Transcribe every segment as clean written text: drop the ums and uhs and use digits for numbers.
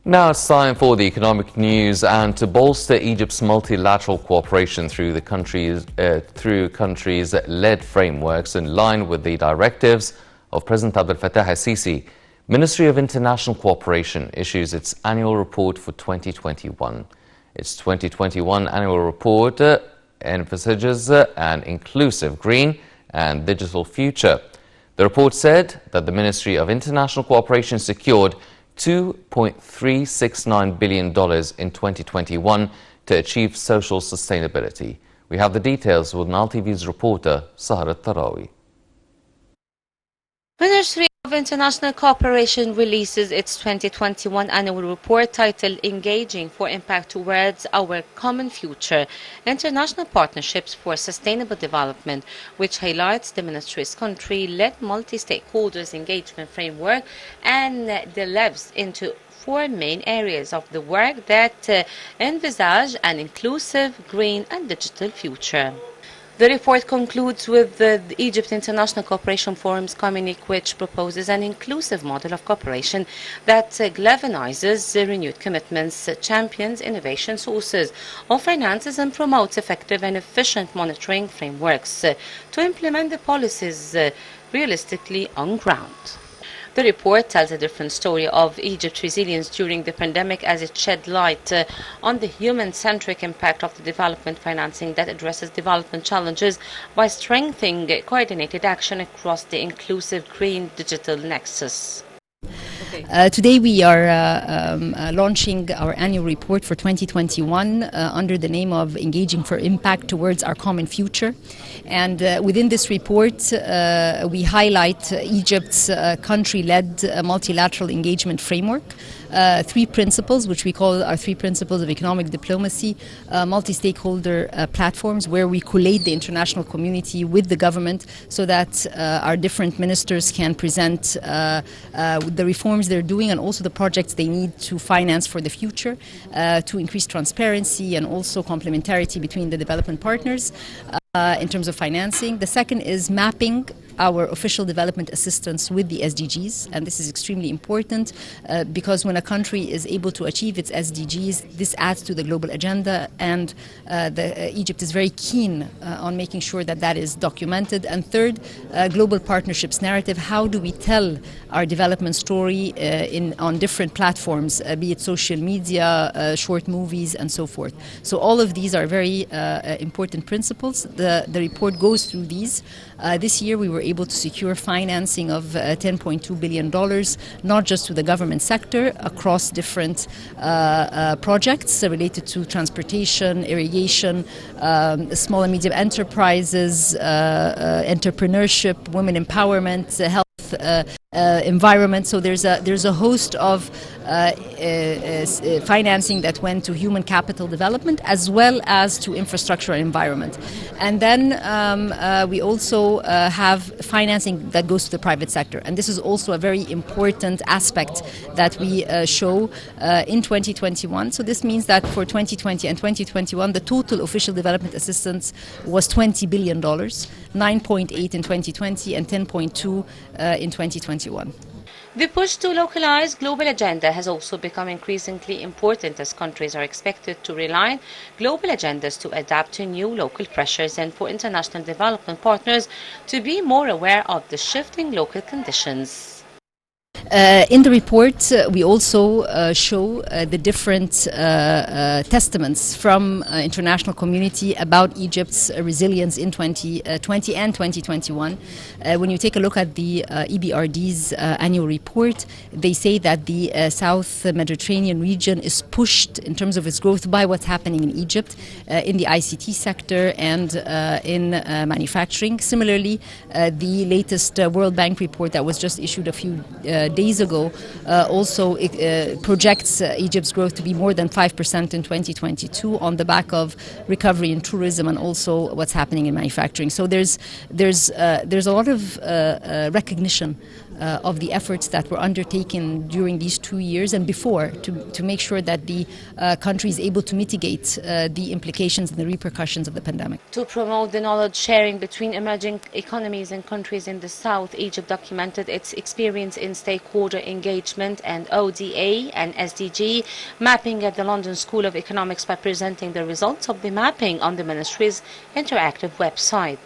Now it's time for the economic news, and to bolster Egypt's multilateral cooperation through countries-led frameworks in line with the directives of President Abdel Fattah al-Sisi, Ministry of International Cooperation issues its annual report for 2021. Its 2021 annual report envisages an inclusive green and digital future. The report said that the Ministry of International Cooperation secured $2.369 billion in 2021 to achieve social sustainability. We have the details with Nile TV's reporter, Sahar Talawy. Ministry of International Cooperation releases its 2021 annual report titled Engaging for Impact Towards Our Common Future, International Partnerships for Sustainable Development, which highlights the ministry's country-led multi-stakeholders engagement framework and delves into four main areas of the work that envisage an inclusive, green and digital future. The report concludes with the Egypt International Cooperation Forum's communique, which proposes an inclusive model of cooperation that galvanizes renewed commitments, champions innovation sources of finances, and promotes effective and efficient monitoring frameworks to implement the policies realistically on ground. The report tells a different story of Egypt's resilience during the pandemic as it shed light on the human-centric impact of the development financing that addresses development challenges by strengthening coordinated action across the inclusive green digital nexus. Today we are launching our annual report for 2021 under the name of Engaging for Impact Towards Our Common Future. And within this report we highlight Egypt's country-led multilateral engagement framework, three principles which we call our three principles of economic diplomacy, multi-stakeholder platforms where we collate the international community with the government so that our different ministers can present the reforms they're doing and also the projects they need to finance for the future to increase transparency and also complementarity between the development partners in terms of financing. The second is mapping our official development assistance with the SDGs, and this is extremely important because when a country is able to achieve its SDGs, this adds to the global agenda, and Egypt is very keen on making sure that that is documented. And third, global partnerships narrative. How do we tell our development story on different platforms, be it social media, short movies, and so forth. So all of these are very important principles. The report goes through these. This year we were able to secure financing of $10.2 billion, not just to the government sector, across different projects related to transportation, irrigation, small and medium enterprises, entrepreneurship, women empowerment, health, environment. So there's a host of financing that went to human capital development as well as to infrastructure and environment. And then we also have financing that goes to the private sector, and this is also a very important aspect that we show in 2021. So this means that for 2020 and 2021 the total official development assistance was $20 billion, 9.8 in 2020 and 10.2 in 2021. The push to localize global agenda has also become increasingly important as countries are expected to rely on global agendas to adapt to new local pressures and for international development partners to be more aware of the shifting local conditions. In the report, we also show the different testaments from international community about Egypt's resilience in 2020 and 2021. When you take a look at the EBRD's annual report, they say that the South Mediterranean region is pushed in terms of its growth by what's happening in Egypt in the ICT sector and in manufacturing. Similarly, the latest World Bank report that was just issued a few days ago also projects Egypt's growth to be more than 5% in 2022 on the back of recovery in tourism and also what's happening in manufacturing. So there's a lot of recognition of the efforts that were undertaken during these 2 years and before to make sure that the country is able to mitigate the implications and the repercussions of the pandemic. To promote the knowledge sharing between emerging economies and countries in the South, Egypt documented its experience in stakeholder engagement and ODA and SDG mapping at the London School of Economics by presenting the results of the mapping on the ministry's interactive website.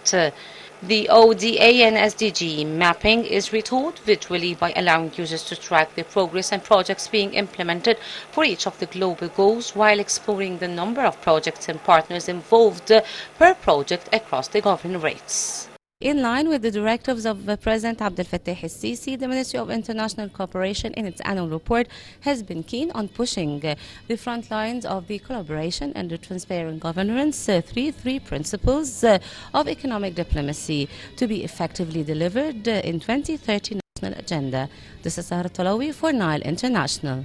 The ODA and SDG mapping is retold virtually by allowing users to track the progress and projects being implemented for each of the global goals while exploring the number of projects and partners involved per project across the governorates. In line with the directives of President Abdel Fattah el-Sisi, the Ministry of International Cooperation in its annual report has been keen on pushing the front lines of the collaboration and the transparent governance through three principles of economic diplomacy to be effectively delivered in 2030 national agenda. This is Sahar Talawy for Nile International.